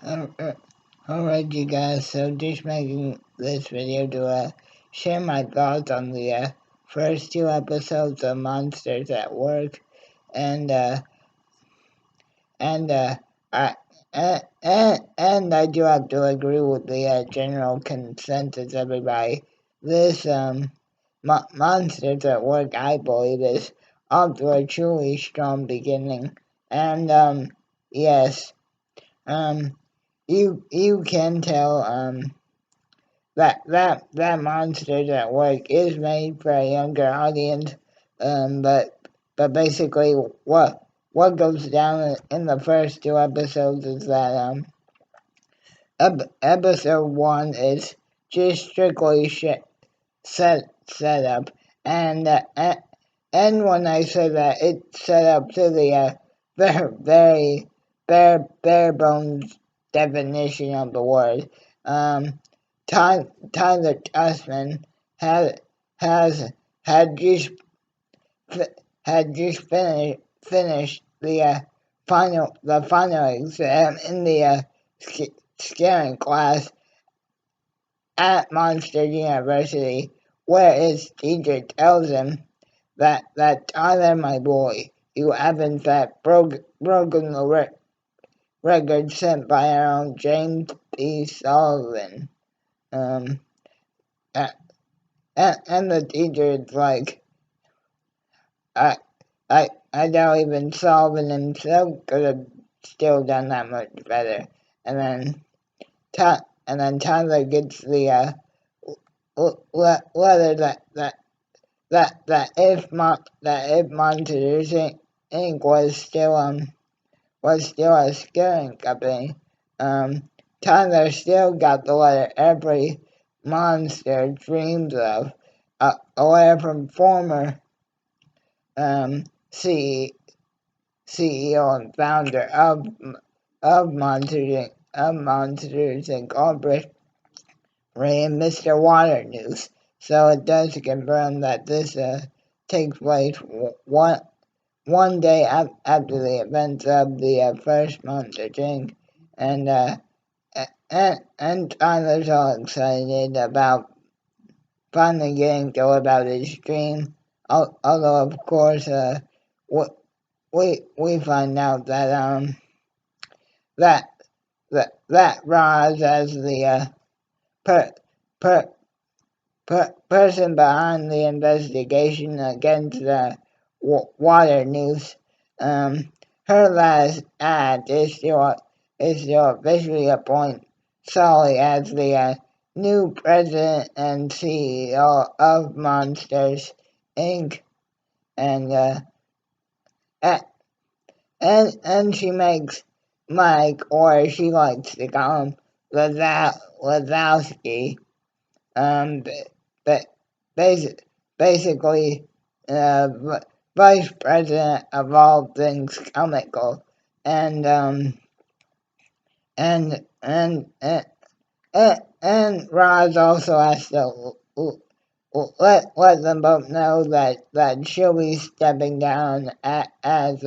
Alright, you guys, so just making this video to share my thoughts on the first two episodes of Monsters at Work, and and I and I do have to agree with the general consensus, everybody. This Monsters at Work, I believe, is off to a truly strong beginning, and yes, um. You can tell that Monsters at Work is made for a younger audience, but basically what goes down in the first two episodes is that episode one is just strictly set up, and and when I say that, it's set up to the very bare bones definition of the word. Um, Tyler Tussman had has had just had just finished the final exam in the scaring class at Monster University, where his teacher tells him that Tyler, my boy, you have in fact broken the record set by our own James P. Sullivan. Um, and the teacher is like, I, I doubt even Sullivan himself could have still done that much better. And then, Tyler gets the letter that if Monsters Inc. was still a scaring company, Tyler still got the letter every monster dreams of, away from former CEO and founder of Monsters Incorporated, Mr. Water News. So it does confirm that this takes place one day after the events of the first Monsters Inc. And Tyler's all excited about finally getting to live out his dream. Although, of course, we find out that that Roz, as the per, per, person behind the investigation against the water news, her last act is to officially appoint Sully as the new president and CEO of Monsters Inc. and and she makes Mike, or she likes to call him Lazowski, but basically vice president of all things comical, and and and and, and Roz also has to let them both know that she'll be stepping down as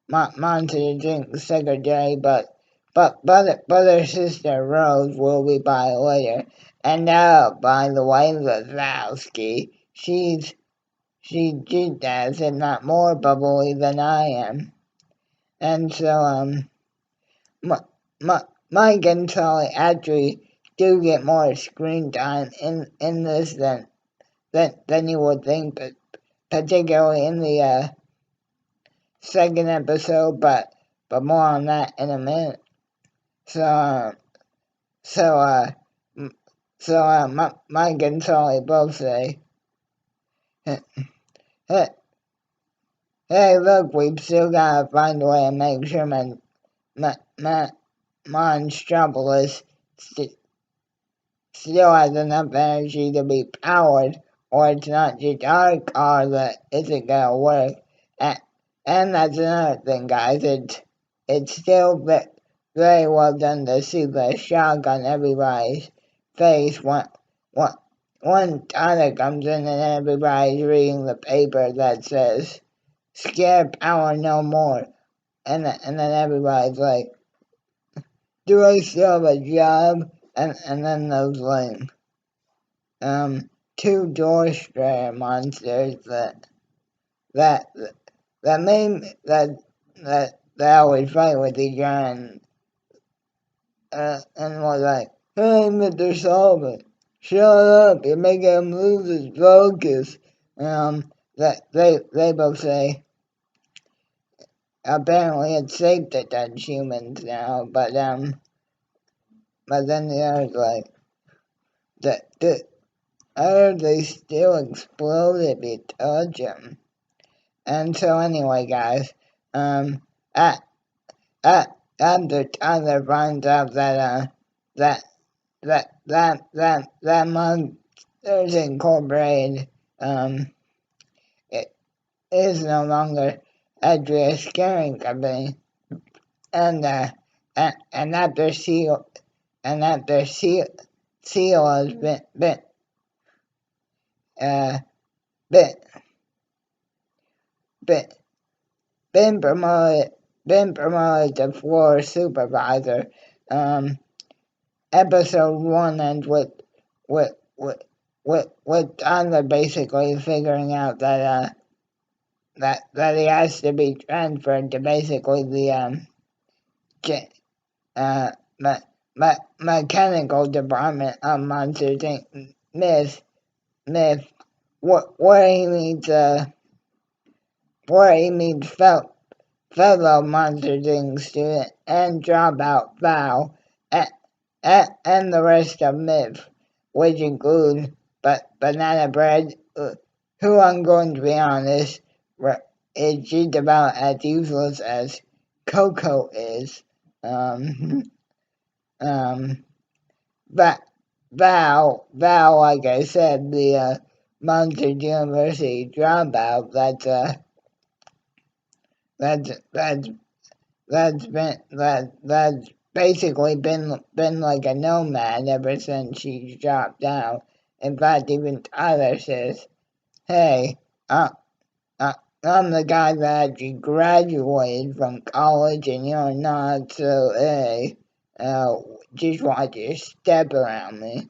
Monty Drink's secretary, but her sister Rose will be by later. And by the way, Lazowski, she's as if not more bubbly than I am. And so Mike and Sully actually do get more screen time in this than you would think, but particularly in the second episode, but more on that in a minute. So Mike and Sully both say, hey, look, we've still gotta find a way to make sure Monstropolis still has enough energy to be powered, or it's not just our car that isn't gonna work. And that's another thing, guys. It's still very well done to see the shock on everybody's face when Tyler comes in and everybody's reading the paper that says "Scare Power No More," and then everybody's like, do I still have a job? And then those like two door strayer monsters that that made that always fight with each other and was like, "Hey, Mr. Sullivan, shut up! You're making him lose his focus." That they both say apparently it's safe to touch humans now, but then the other's like, the I heard they still explode if you touch them. And so anyway, guys, at, after Tyler finds out that that Monsters Incorporated it is no longer Adria Scaring Company, and after Seal has uh been been been promoted to floor supervisor. Um, Episode one ends with with Tyler basically figuring out that he has to be transferred to basically the uh mechanical department of Monsters Inc. Myth where he meets fellow Monsters Inc. student and dropout Val and the rest of Myth, which include Banana Bread, who I'm going to be honest, is just about as useless as Coco is. Um, um, but Val, like I said, the Monsters University dropout. That's that's basically been like a nomad ever since she dropped out. In fact, even Tyler says, "Hey, uh, uh, I'm the guy that actually graduated from college, and you're not. So hey, just watch your step around me."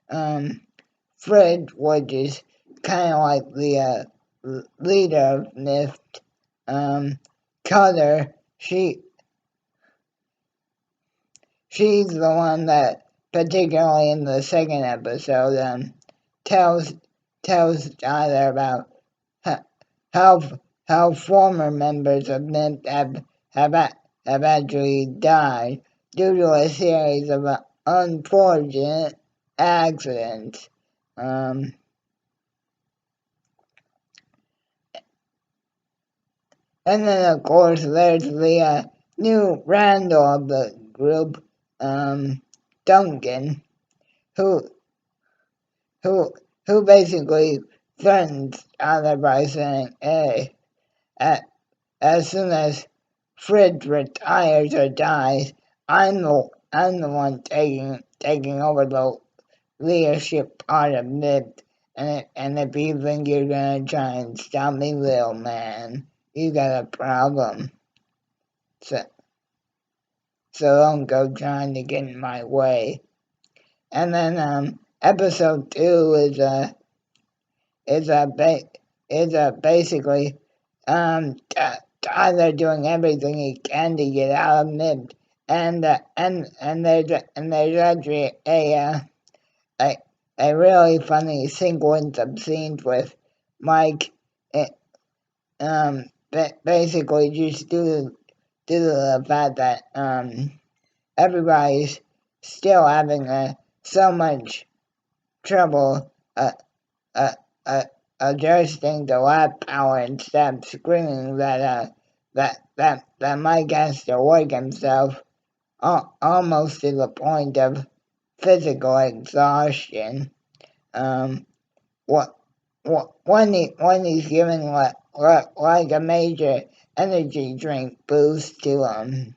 Um, Fred, which is kind of like the leader of NIFT. Cutter, she's the one that, particularly in the second episode, tells Tyler about how former members of NIFT have actually died due to a series of unfortunate accidents. And then, of course, there's the new Randall of the group, Duncan, who who basically threatens Tyler by saying, "Hey, as soon as Fritz retires or dies, I'm the one taking over the leadership part of NIP. And if you think you're gonna try and stop me, little man, you got a problem. So don't go trying to get in my way." And then episode two is basically Tyler doing everything he can to get out of NIP. And there's actually a really funny sequence of scenes with Mike, basically just due to the fact that everybody's still having so much trouble uh, uh, adjusting to lab power and stop screaming that Mike has to work himself almost to the point of physical exhaustion. What when he's given like a major energy drink boost to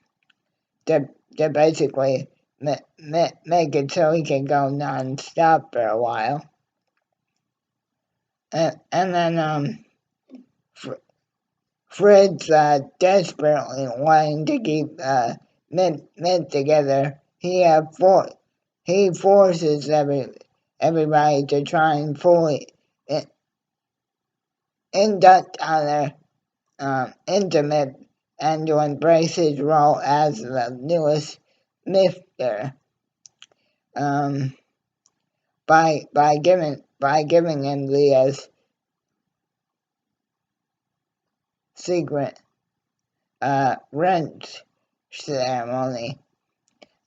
basically make it so he can go non-stop for a while. And then Fred's desperately wanting to keep met together, he forces everybody to try and fully induct Tyler intimate and to embrace his role as the newest Mifter, by giving him the secret wrench ceremony.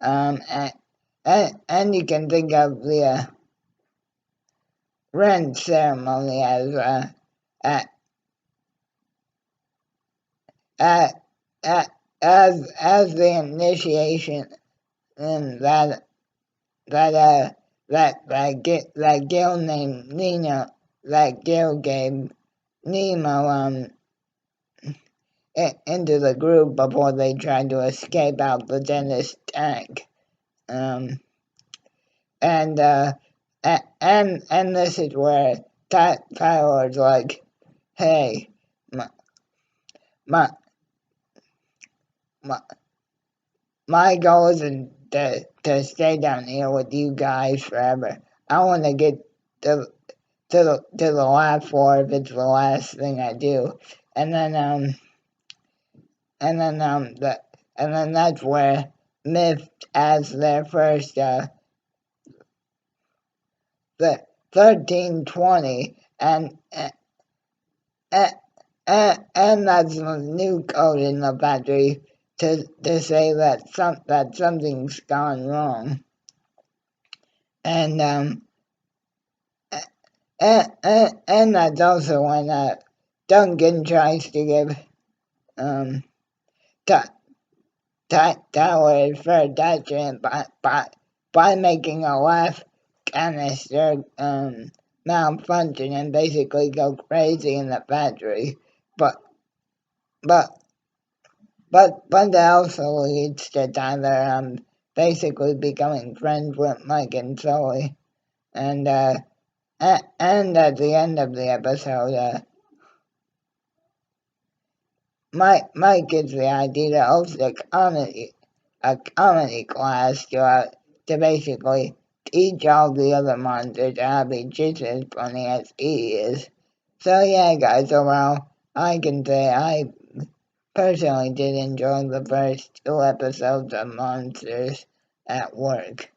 And you can think of the wrench ceremony as uh, uh, as the initiation, and that girl named Nina, that girl gave Nemo into the group before they tried to escape out the dentist tank. And this is where Tyler's like, hey, my my my, my goal isn't to stay down here with you guys forever. I want to get to the last floor if it's the last thing I do. And then that's where Myth adds their first the 1320, and that's the new code in the factory to say that something's gone wrong. And that's also when Duncan tries to give Tyler his first attachment by making a laugh canister malfunction and basically go crazy in the factory. But that also leads to Tyler basically becoming friends with Mike and Sully. And at the end of the episode, Mike gives the idea to host a comedy class to basically teach all the other monsters how to be just as funny as he is. So yeah, guys, overall, I can say I personally did enjoy the first 2 episodes of Monsters at Work.